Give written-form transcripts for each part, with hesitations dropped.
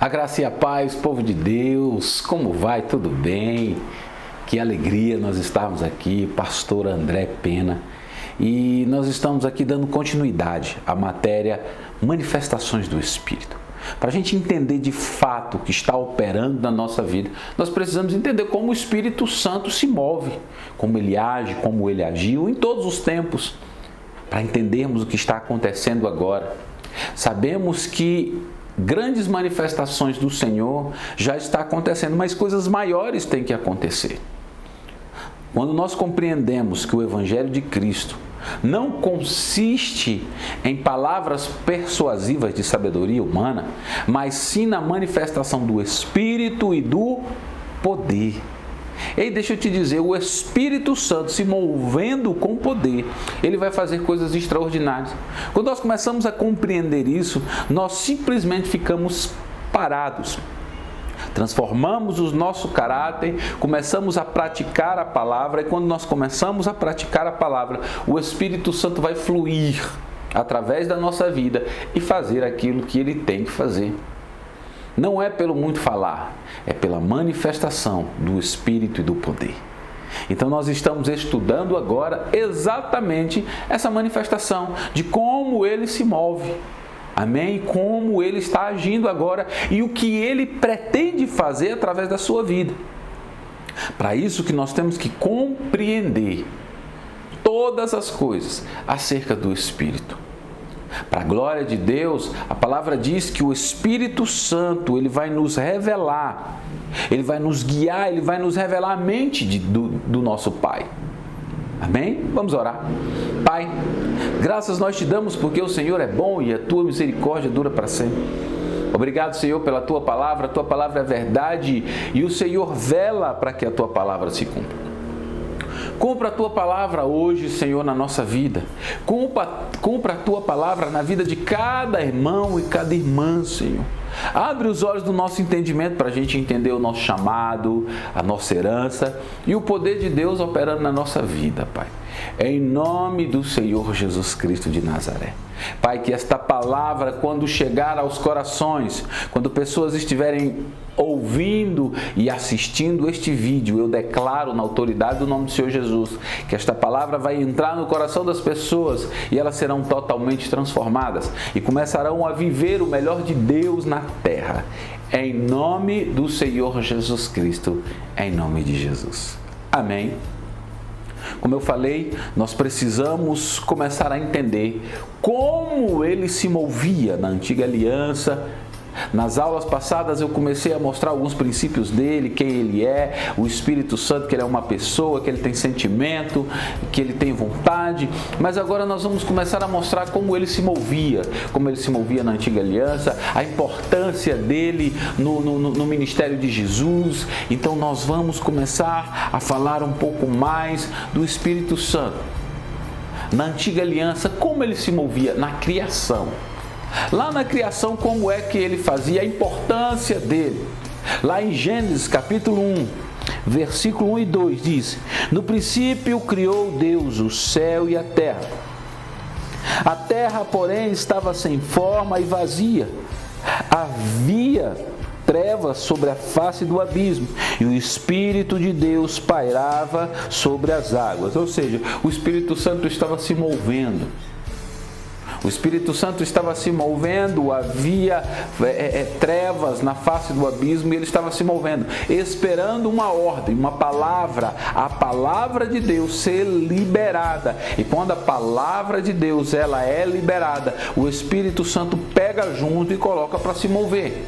A graça e a paz, povo de Deus, como vai? Tudo bem? Que alegria nós estarmos aqui, pastor André Pena, e nós estamos aqui dando continuidade à matéria Manifestações do Espírito. Para a gente entender de fato o que está operando na nossa vida, nós precisamos entender como o Espírito Santo se move, como ele age, como ele agiu em todos os tempos, para entendermos o que está acontecendo agora. Sabemos que grandes manifestações do Senhor já está acontecendo, mas coisas maiores têm que acontecer. Quando nós compreendemos que o Evangelho de Cristo não consiste em palavras persuasivas de sabedoria humana, mas sim na manifestação do Espírito e do poder. E deixa eu te dizer, o Espírito Santo se movendo com poder, ele vai fazer coisas extraordinárias. Quando nós começamos a compreender isso, nós simplesmente ficamos parados. Transformamos o nosso caráter, começamos a praticar a palavra, e quando nós começamos a praticar a palavra, o Espírito Santo vai fluir através da nossa vida e fazer aquilo que ele tem que fazer. Não é pelo muito falar, é pela manifestação do Espírito e do poder. Então nós estamos estudando agora exatamente essa manifestação de como ele se move. Amém? Como ele está agindo agora e o que ele pretende fazer através da sua vida. Para isso que nós temos que compreender todas as coisas acerca do Espírito. Para a glória de Deus, a palavra diz que o Espírito Santo, ele vai nos revelar, ele vai nos guiar, ele vai nos revelar a mente do nosso Pai. Amém? Vamos orar. Pai, graças nós te damos porque o Senhor é bom e a tua misericórdia dura para sempre. Obrigado, Senhor, pela tua palavra é verdade e o Senhor vela para que a tua palavra se cumpra. Cumpra a tua palavra hoje, Senhor, na nossa vida. Cumpra a tua palavra na vida de cada irmão e cada irmã, Senhor. Abre os olhos do nosso entendimento para a gente entender o nosso chamado, a nossa herança e o poder de Deus operando na nossa vida, Pai. Em nome do Senhor Jesus Cristo de Nazaré. Pai, que esta palavra, quando chegar aos corações, quando pessoas estiverem ouvindo e assistindo este vídeo, eu declaro na autoridade do nome do Senhor Jesus, que esta palavra vai entrar no coração das pessoas e elas serão totalmente transformadas e começarão a viver o melhor de Deus na terra. Em nome do Senhor Jesus Cristo, em nome de Jesus. Amém. Como eu falei, nós precisamos começar a entender como ele se movia na antiga aliança. Nas aulas passadas eu comecei a mostrar alguns princípios dele, quem ele é, o Espírito Santo, que ele é uma pessoa, que ele tem sentimento, que ele tem vontade, mas agora nós vamos começar a mostrar como ele se movia na antiga aliança, a importância dele no ministério de Jesus. Então nós vamos começar a falar um pouco mais do Espírito Santo. Na antiga aliança, como ele se movia na criação. Lá na criação, como é que ele fazia, a importância dele. Lá em Gênesis capítulo 1, versículo 1 e 2 diz: No princípio criou Deus o céu e a terra. A terra, porém, estava sem forma e vazia. Havia trevas sobre a face do abismo e o Espírito de Deus pairava sobre as águas. Ou seja, o Espírito Santo estava se movendo. O Espírito Santo estava se movendo, havia trevas na face do abismo e ele estava se movendo, esperando uma ordem, uma palavra, a palavra de Deus ser liberada. E quando a palavra de Deus ela é liberada, o Espírito Santo pega junto e coloca para se mover.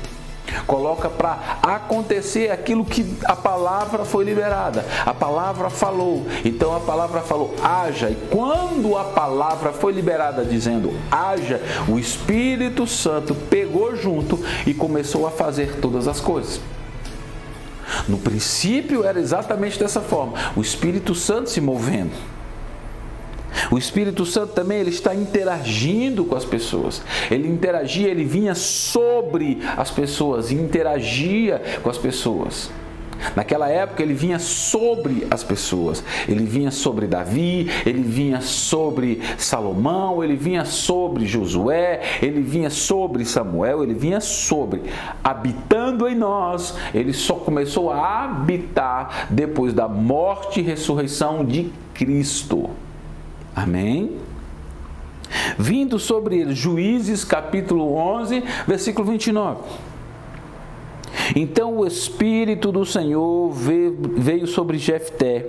Coloca para acontecer aquilo que a palavra foi liberada. A palavra falou. Então a palavra falou, haja. E quando a palavra foi liberada dizendo, haja, o Espírito Santo pegou junto e começou a fazer todas as coisas. No princípio era exatamente dessa forma. O Espírito Santo se movendo. O Espírito Santo também ele está interagindo com as pessoas. Ele interagia, ele vinha sobre as pessoas, interagia com as pessoas. Naquela época ele vinha sobre as pessoas, ele vinha sobre Davi, ele vinha sobre Salomão, ele vinha sobre Josué, ele vinha sobre Samuel, ele vinha sobre, habitando em nós. Ele só começou a habitar depois da morte e ressurreição de Cristo. Amém? Vindo sobre ele, Juízes capítulo 11, versículo 29. Então o Espírito do Senhor veio sobre Jefté,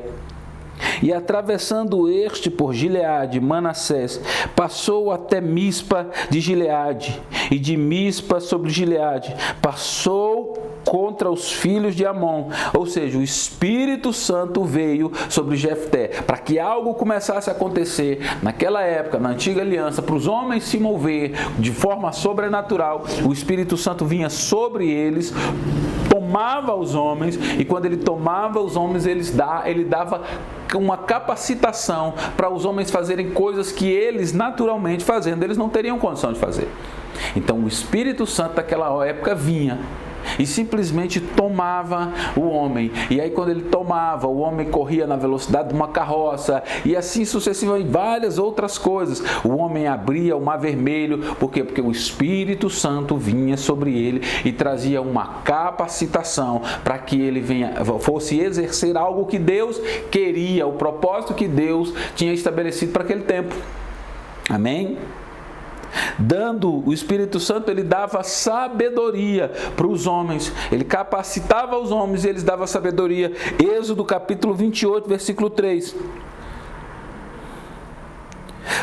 e atravessando este por Gileade, Manassés, passou até Mispa de Gileade, e de Mispa sobre Gileade, passou contra os filhos de Amon. Ou seja, o Espírito Santo veio sobre Jefté, para que algo começasse a acontecer naquela época, na antiga aliança, para os homens se mover de forma sobrenatural. O Espírito Santo vinha sobre eles, tomava os homens, e quando ele tomava os homens, ele dava uma capacitação para os homens fazerem coisas que eles, naturalmente fazendo, eles não teriam condição de fazer. Então o Espírito Santo daquela época vinha e simplesmente tomava o homem. E aí quando ele tomava, o homem corria na velocidade de uma carroça, e assim sucessivamente, várias outras coisas. O homem abria o mar vermelho. Por quê? Porque o Espírito Santo vinha sobre ele e trazia uma capacitação para que ele fosse exercer algo que Deus queria, o propósito que Deus tinha estabelecido para aquele tempo. Amém? Dando o Espírito Santo, ele dava sabedoria para os homens, ele capacitava os homens e eles davam sabedoria. Êxodo capítulo 28, versículo 3.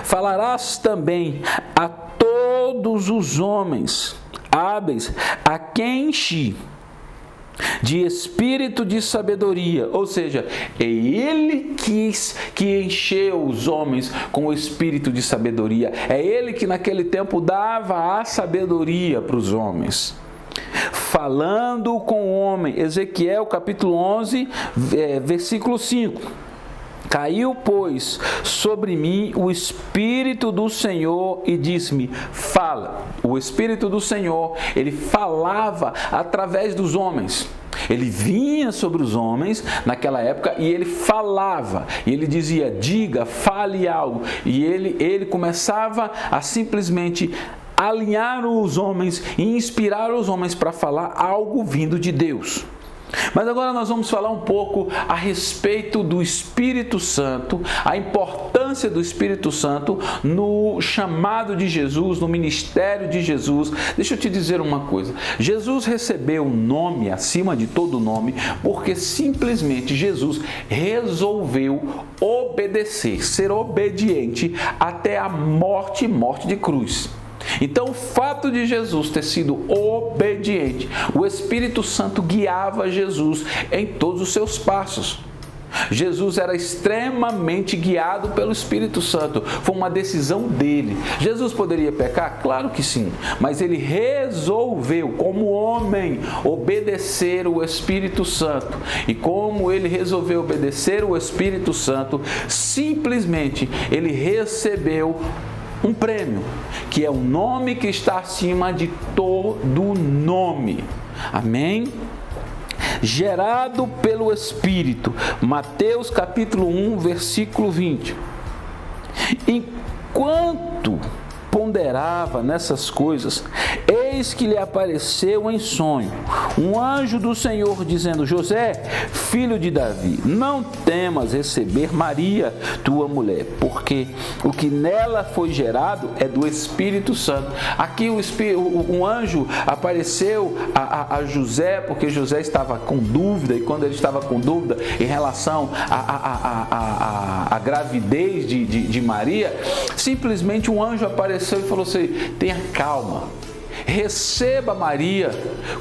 Falarás também a todos os homens hábeis a quem enchi de espírito de sabedoria. Ou seja, é ele que encheu os homens com o espírito de sabedoria. É ele que naquele tempo dava a sabedoria para os homens. Falando com o homem, Ezequiel capítulo 11, versículo 5. Caiu, pois, sobre mim o Espírito do Senhor e disse-me, fala. O Espírito do Senhor, ele falava através dos homens. Ele vinha sobre os homens naquela época e ele falava. E ele dizia, diga, fale algo. E ele começava a simplesmente alinhar os homens e inspirar os homens para falar algo vindo de Deus. Mas agora nós vamos falar um pouco a respeito do Espírito Santo, a importância do Espírito Santo no chamado de Jesus, no ministério de Jesus. Deixa eu te dizer uma coisa, Jesus recebeu um nome acima de todo nome, porque simplesmente Jesus resolveu obedecer, ser obediente até a morte de cruz. Então, o fato de Jesus ter sido obediente, o Espírito Santo guiava Jesus em todos os seus passos. Jesus era extremamente guiado pelo Espírito Santo. Foi uma decisão dele. Jesus poderia pecar? Claro que sim. Mas ele resolveu, como homem, obedecer o Espírito Santo. E como ele resolveu obedecer o Espírito Santo, simplesmente ele recebeu um prêmio, que é o nome que está acima de todo nome. Amém? Gerado pelo Espírito. Mateus capítulo 1, versículo 20. Enquanto ponderava nessas coisas, eis que lhe apareceu em sonho um anjo do Senhor, dizendo, José, filho de Davi, não temas receber Maria, tua mulher, porque o que nela foi gerado é do Espírito Santo. Aqui um anjo apareceu a José, porque José estava com dúvida, e quando ele estava com dúvida em relação à gravidez de Maria, simplesmente um anjo apareceu e falou assim, tenha calma, receba Maria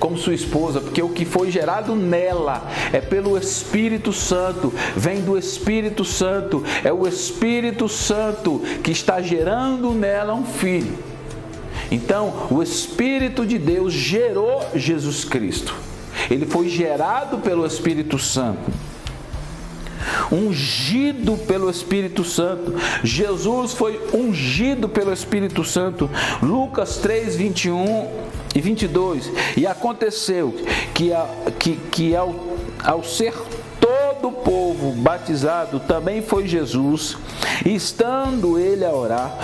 como sua esposa, porque o que foi gerado nela é pelo Espírito Santo, vem do Espírito Santo, é o Espírito Santo que está gerando nela um filho. Então, o Espírito de Deus gerou Jesus Cristo, ele foi gerado pelo Espírito Santo, ungido pelo Espírito Santo. Jesus foi ungido pelo Espírito Santo. Lucas 3, 21 e 22. E aconteceu que ao ser todo o povo batizado, também foi Jesus, e estando ele a orar,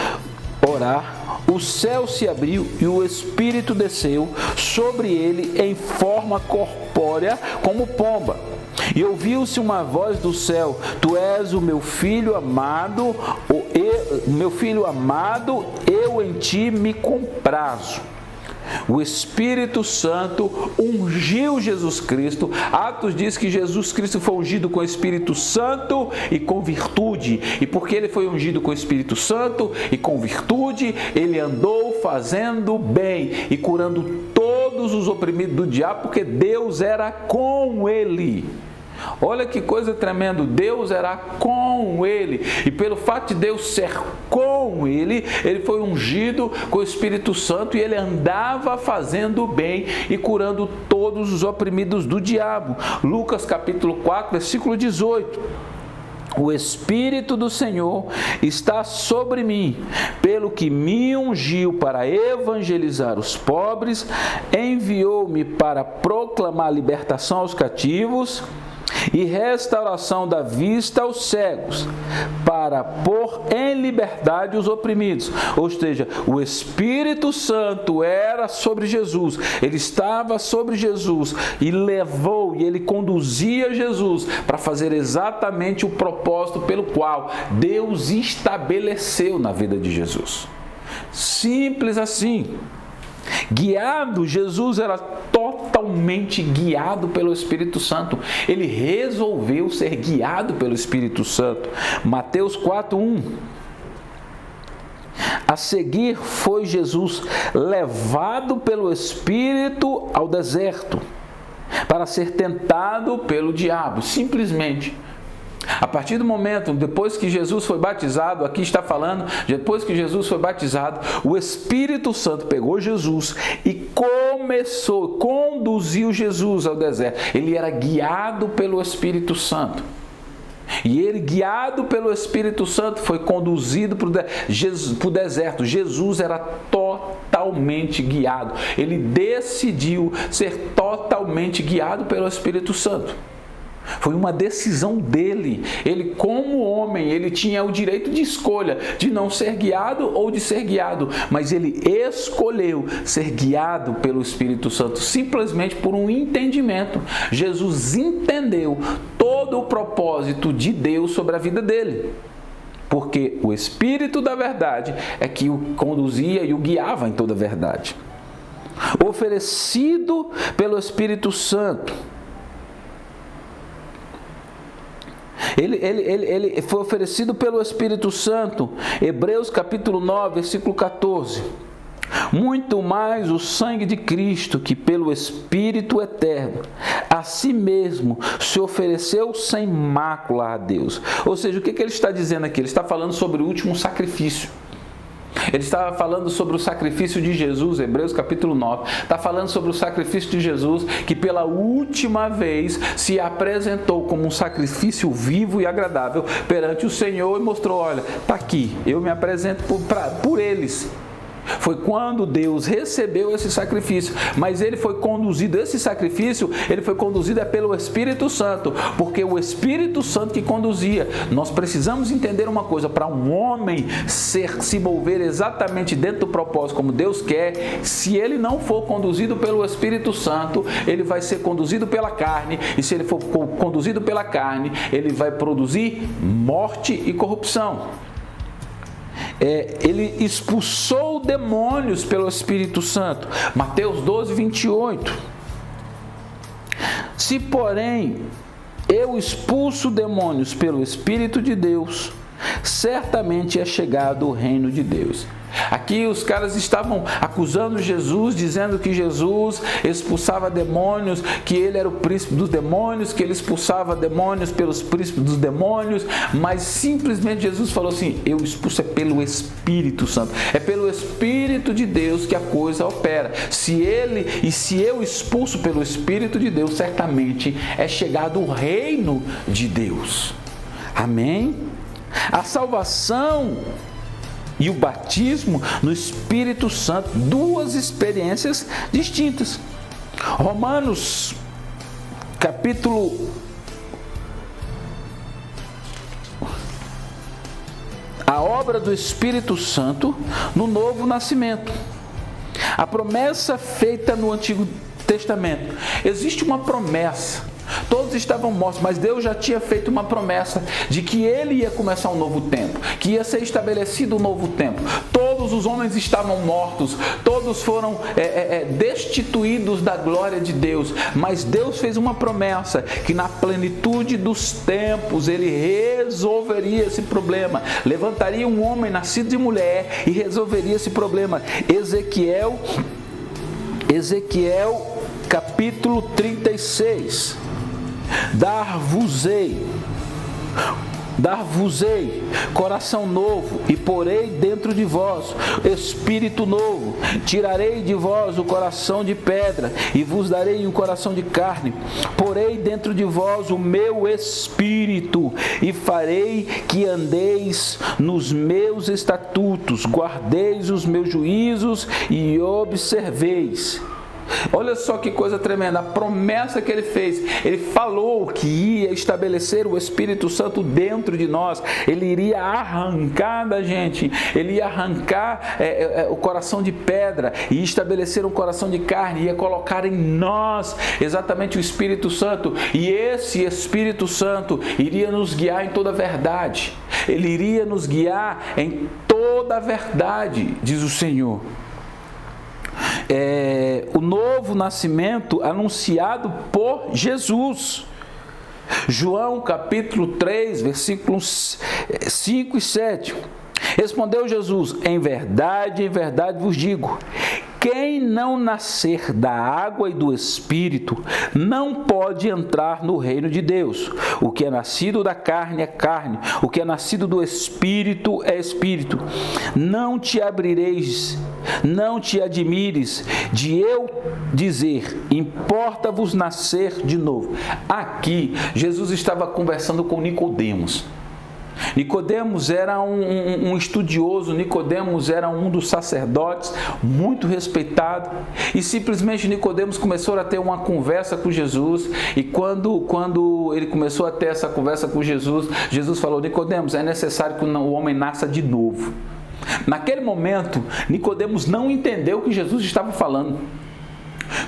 o céu se abriu e o Espírito desceu sobre ele em forma corpórea como pomba. E ouviu-se uma voz do céu: Tu és o meu filho amado, eu em ti me comprazo. O Espírito Santo ungiu Jesus Cristo. Atos diz que Jesus Cristo foi ungido com o Espírito Santo e com virtude. E porque ele foi ungido com o Espírito Santo e com virtude, ele andou fazendo bem e curando todos os oprimidos do diabo, porque Deus era com ele. Olha que coisa tremenda, Deus era com ele, e pelo fato de Deus ser com ele, ele foi ungido com o Espírito Santo e ele andava fazendo bem e curando todos os oprimidos do diabo. Lucas capítulo 4, versículo 18. O Espírito do Senhor está sobre mim, pelo que me ungiu para evangelizar os pobres, enviou-me para proclamar libertação aos cativos e restauração da vista aos cegos, para pôr em liberdade os oprimidos. Ou seja, o Espírito Santo era sobre Jesus, ele estava sobre Jesus e levou, e ele conduzia Jesus para fazer exatamente o propósito pelo qual Deus estabeleceu na vida de Jesus. Simples assim. Guiado, Jesus era totalmente guiado pelo Espírito Santo. Ele resolveu ser guiado pelo Espírito Santo. Mateus 4:1. A seguir foi Jesus levado pelo Espírito ao deserto para ser tentado pelo diabo. Simplesmente. A partir do momento, depois que Jesus foi batizado, aqui está falando, depois que Jesus foi batizado, o Espírito Santo pegou Jesus e conduziu Jesus ao deserto. Ele era guiado pelo Espírito Santo. E ele, guiado pelo Espírito Santo, foi conduzido para o deserto. Jesus era totalmente guiado. Ele decidiu ser totalmente guiado pelo Espírito Santo. Foi uma decisão dele. Ele, como homem, ele tinha o direito de escolha, de não ser guiado ou de ser guiado. Mas ele escolheu ser guiado pelo Espírito Santo, simplesmente por um entendimento. Jesus entendeu todo o propósito de Deus sobre a vida dele. Porque o Espírito da verdade é que o conduzia e o guiava em toda a verdade. Oferecido pelo Espírito Santo. Ele foi oferecido pelo Espírito Santo. Hebreus capítulo 9, versículo 14. Muito mais o sangue de Cristo, que pelo Espírito eterno, a si mesmo se ofereceu sem mácula a Deus. Ou seja, o que ele está dizendo aqui? Ele está falando sobre o último sacrifício. Ele estava falando sobre o sacrifício de Jesus, Hebreus capítulo 9, está falando sobre o sacrifício de Jesus, que pela última vez se apresentou como um sacrifício vivo e agradável perante o Senhor e mostrou: olha, está aqui, eu me apresento por eles. Foi quando Deus recebeu esse sacrifício, mas ele foi conduzido, esse sacrifício, ele foi conduzido pelo Espírito Santo, porque o Espírito Santo que conduzia. Nós precisamos entender uma coisa: para um homem se mover exatamente dentro do propósito como Deus quer, se ele não for conduzido pelo Espírito Santo, ele vai ser conduzido pela carne, e se ele for conduzido pela carne, ele vai produzir morte e corrupção. Ele expulsou demônios pelo Espírito Santo. Mateus 12, 28. Se, porém, eu expulso demônios pelo Espírito de Deus, certamente é chegado o reino de Deus. Aqui os caras estavam acusando Jesus, dizendo que Jesus expulsava demônios, que ele era o príncipe dos demônios, que ele expulsava demônios pelos príncipes dos demônios, mas simplesmente Jesus falou assim: eu expulso pelo Espírito Santo, é pelo Espírito de Deus que a coisa opera. Se eu expulso pelo Espírito de Deus, certamente é chegado o reino de Deus. Amém? A salvação e o batismo no Espírito Santo, duas experiências distintas. Romanos capítulo... A obra do Espírito Santo no novo nascimento. A promessa feita no Antigo Testamento. Existe uma promessa. Todos estavam mortos, mas Deus já tinha feito uma promessa de que Ele ia começar um novo tempo, que ia ser estabelecido um novo tempo. Todos os homens estavam mortos, todos foram destituídos da glória de Deus, mas Deus fez uma promessa que na plenitude dos tempos Ele resolveria esse problema, levantaria um homem nascido de mulher e resolveria esse problema. Ezequiel capítulo 36. Dar-vos-ei coração novo e porei dentro de vós espírito novo. Tirarei de vós o coração de pedra e vos darei um coração de carne. Porei dentro de vós o meu espírito e farei que andeis nos meus estatutos, guardeis os meus juízos e observeis. Olha só que coisa tremenda, a promessa que Ele fez. Ele falou que ia estabelecer o Espírito Santo dentro de nós. Ele iria arrancar da gente, Ele ia arrancar o coração de pedra e estabelecer um coração de carne, ia colocar em nós exatamente o Espírito Santo. E esse Espírito Santo iria nos guiar em toda a verdade. Ele iria nos guiar em toda a verdade, diz o Senhor. O novo nascimento anunciado por Jesus. João capítulo 3, versículos 5 e 7. Respondeu Jesus: em verdade vos digo, quem não nascer da água e do Espírito não pode entrar no reino de Deus. O que é nascido da carne é carne, o que é nascido do Espírito é Espírito. Não te admires de eu dizer, importa-vos nascer de novo. Aqui, Jesus estava conversando com Nicodemos. Nicodemos era um estudioso, Nicodemos era um dos sacerdotes, muito respeitado, e simplesmente Nicodemos começou a ter uma conversa com Jesus, e quando ele começou a ter essa conversa com Jesus, Jesus falou: Nicodemos, é necessário que o homem nasça de novo. Naquele momento, Nicodemos não entendeu o que Jesus estava falando.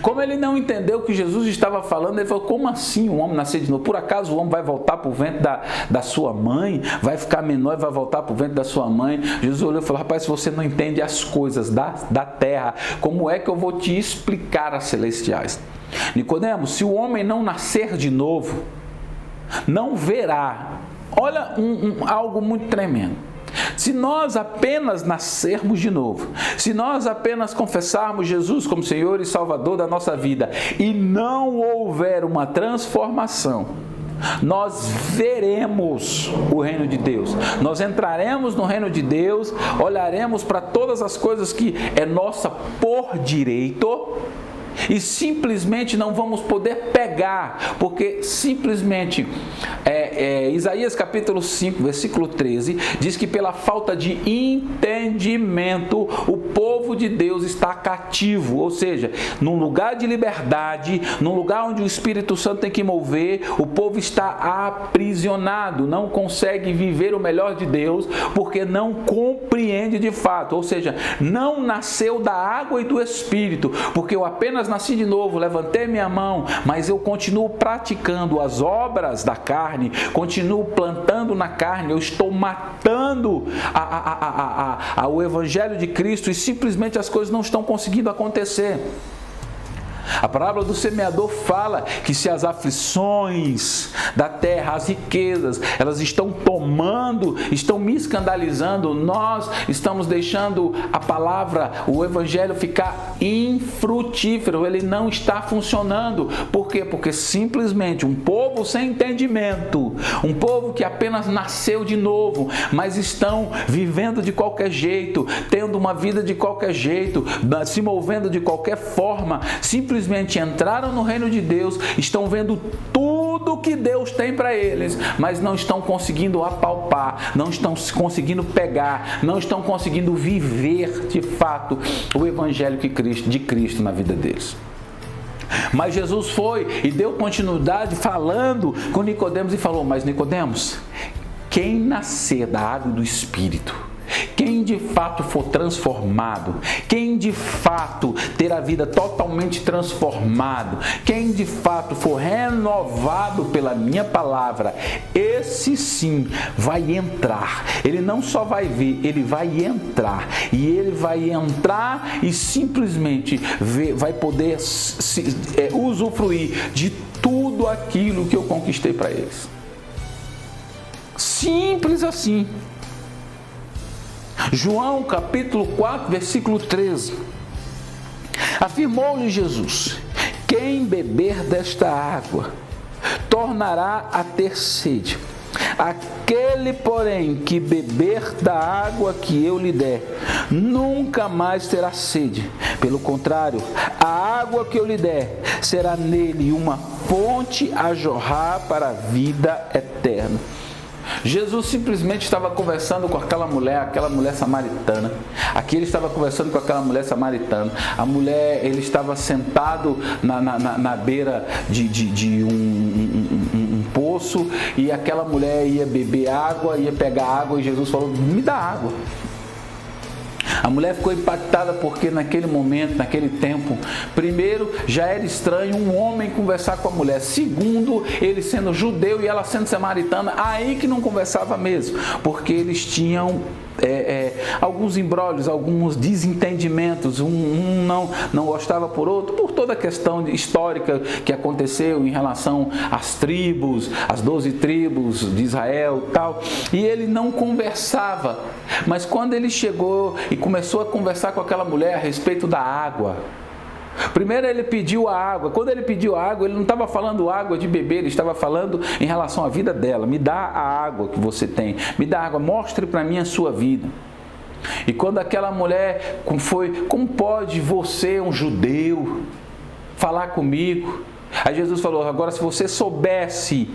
Como ele não entendeu o que Jesus estava falando, ele falou: como assim o homem nascer de novo? Por acaso o homem vai voltar para o ventre da sua mãe? Vai ficar menor e vai voltar para o ventre da sua mãe? Jesus olhou e falou: rapaz, se você não entende as coisas da terra, como é que eu vou te explicar as celestiais? Nicodemos, se o homem não nascer de novo, não verá. Olha algo muito tremendo. Se nós apenas nascermos de novo, se nós apenas confessarmos Jesus como Senhor e Salvador da nossa vida e não houver uma transformação, nós veremos o reino de Deus. Nós entraremos no reino de Deus, olharemos para todas as coisas que é nossa por direito e simplesmente não vamos poder pegar, porque simplesmente Isaías capítulo 5, versículo 13, diz que pela falta de entendimento o povo de Deus está cativo, ou seja, num lugar de liberdade, num lugar onde o Espírito Santo tem que mover, o povo está aprisionado, não consegue viver o melhor de Deus, porque não compreende de fato, ou seja, não nasceu da água e do Espírito, porque eu apenas nasci de novo, levantei minha mão, mas eu continuo praticando as obras da carne, continuo plantando na carne, eu estou matando o Evangelho de Cristo e simplesmente as coisas não estão conseguindo acontecer. A parábola do semeador fala que se as aflições da terra, as riquezas, elas estão tomando, estão me escandalizando, nós estamos deixando a palavra, o evangelho ficar infrutífero, ele não está funcionando. Por quê? Porque simplesmente um povo sem entendimento, um povo que apenas nasceu de novo, mas estão vivendo de qualquer jeito, tendo uma vida de qualquer jeito, se movendo de qualquer forma, simplesmente entraram no reino de Deus, estão vendo tudo que Deus tem para eles, mas não estão conseguindo apalpar, não estão conseguindo pegar, não estão conseguindo viver de fato o evangelho de Cristo na vida deles. Mas Jesus foi e deu continuidade falando com Nicodemos e falou: mas Nicodemos, quem nascer da água e do Espírito, quem de fato for transformado, quem de fato ter a vida totalmente transformado, quem de fato for renovado pela minha palavra, esse sim vai entrar. Ele não só vai ver, ele vai entrar. E ele vai entrar e simplesmente vai poder usufruir de tudo aquilo que eu conquistei para eles. Simples assim. João capítulo 4, versículo 13. Afirmou-lhe Jesus: quem beber desta água tornará a ter sede. Aquele, porém, que beber da água que eu lhe der, nunca mais terá sede. Pelo contrário, a água que eu lhe der será nele uma fonte a jorrar para a vida eterna. Jesus simplesmente estava conversando com aquela mulher samaritana. Aqui ele estava conversando com aquela mulher samaritana. A mulher, ele estava sentado na beira de um poço, e aquela mulher ia beber água, ia pegar água, e Jesus falou: me dá água. A mulher ficou impactada porque naquele momento, naquele tempo, primeiro, já era estranho um homem conversar com a mulher. Segundo, ele sendo judeu e ela sendo samaritana, aí que não conversava mesmo, porque eles tinham alguns imbróglios, alguns desentendimentos, um não gostava por outro, por toda a questão histórica que aconteceu em relação às tribos, as 12 tribos de Israel e tal, e ele não conversava. Mas quando ele chegou e começou a conversar com aquela mulher a respeito da água, primeiro ele pediu a água. Quando ele pediu a água, ele não estava falando água de beber, ele estava falando em relação à vida dela. Me dá a água que você tem, me dá água, mostre para mim a sua vida. E quando aquela mulher foi: como pode você, um judeu, falar comigo? Aí Jesus falou: agora, se você soubesse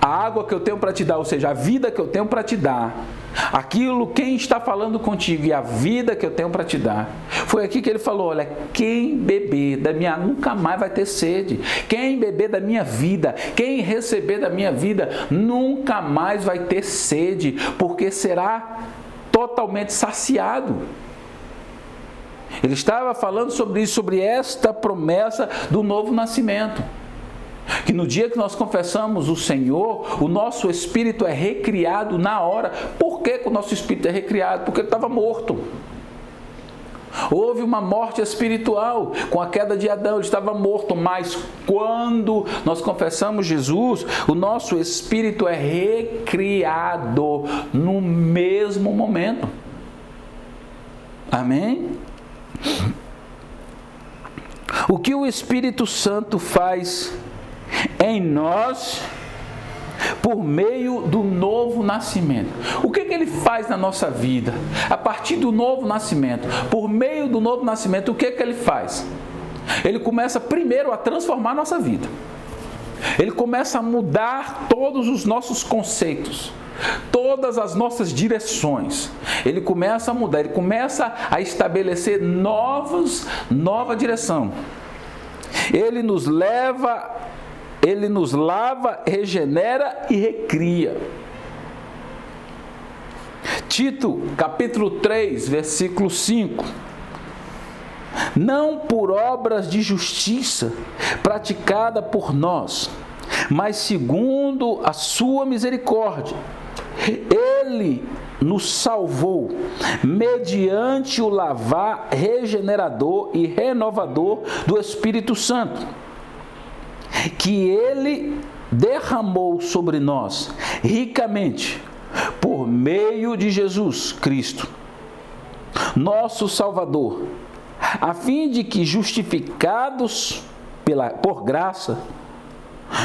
a água que eu tenho para te dar, ou seja, a vida que eu tenho para te dar, aquilo, quem está falando contigo, e a vida que eu tenho para te dar. Foi aqui que ele falou: olha, quem beber da minha, nunca mais vai ter sede. Quem beber da minha vida, quem receber da minha vida, nunca mais vai ter sede, porque será totalmente saciado. Ele estava falando sobre isso, sobre esta promessa do novo nascimento. Que no dia que nós confessamos o Senhor, o nosso espírito é recriado na hora. Por que o nosso espírito é recriado? Porque ele estava morto. Houve uma morte espiritual com a queda de Adão, ele estava morto, mas quando nós confessamos Jesus, o nosso espírito é recriado no mesmo momento. Amém? O que o Espírito Santo faz em nós por meio do novo nascimento? O que ele faz na nossa vida a partir do novo nascimento? Por meio do novo nascimento, o que ele faz? Ele começa primeiro a transformar a nossa vida. Ele começa a mudar todos os nossos conceitos, todas as nossas direções. Ele começa a mudar, ele começa a estabelecer nova direção. Ele nos lava, regenera e recria. Tito, capítulo 3, versículo 5. Não por obras de justiça praticada por nós, mas segundo a sua misericórdia, Ele nos salvou mediante o lavar regenerador e renovador do Espírito Santo, que Ele derramou sobre nós ricamente por meio de Jesus Cristo, nosso Salvador, a fim de que, justificados por graça,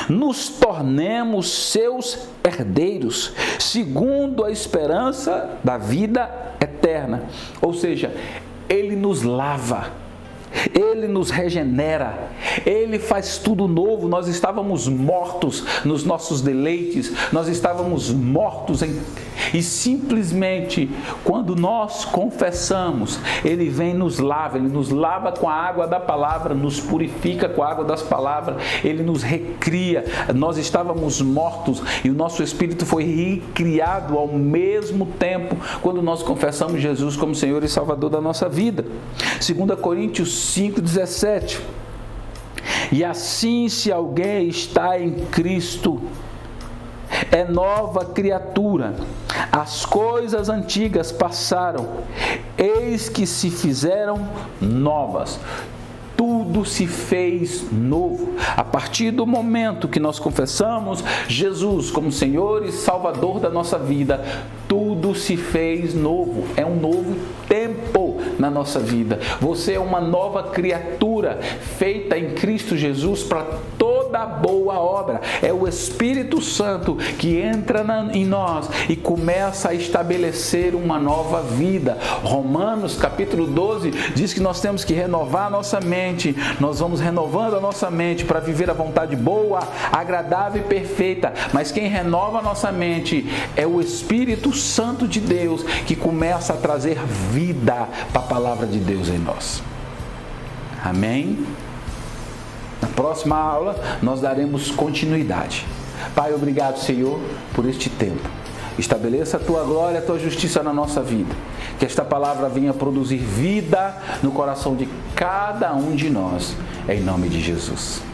nos tornemos seus herdeiros, segundo a esperança da vida eterna. Ou seja, Ele nos lava, Ele nos regenera, Ele faz tudo novo. Nós estávamos mortos nos nossos deleites, nós estávamos mortos E simplesmente, quando nós confessamos, Ele vem e nos lava. Ele nos lava com a água da palavra, nos purifica com a água das palavras. Ele nos recria. Nós estávamos mortos e o nosso espírito foi recriado ao mesmo tempo quando nós confessamos Jesus como Senhor e Salvador da nossa vida. 2 Coríntios 5,17. E assim, se alguém está em Cristo, é nova criatura. As coisas antigas passaram, eis que se fizeram novas. Tudo se fez novo. A partir do momento que nós confessamos Jesus como Senhor e Salvador da nossa vida, tudo se fez novo. É um novo tempo na nossa vida. Você é uma nova criatura feita em Cristo Jesus para toda boa obra. É o Espírito Santo que entra em nós e começa a estabelecer uma nova vida. Romanos capítulo 12 diz que nós temos que renovar a nossa mente. Nós vamos renovando a nossa mente para viver a vontade boa, agradável e perfeita. Mas quem renova a nossa mente é o Espírito Santo de Deus, que começa a trazer vida para a palavra de Deus em nós. Amém? Na próxima aula, nós daremos continuidade. Pai, obrigado, Senhor, por este tempo. Estabeleça a Tua glória, a Tua justiça na nossa vida. Que esta palavra venha produzir vida no coração de cada um de nós. Em nome de Jesus.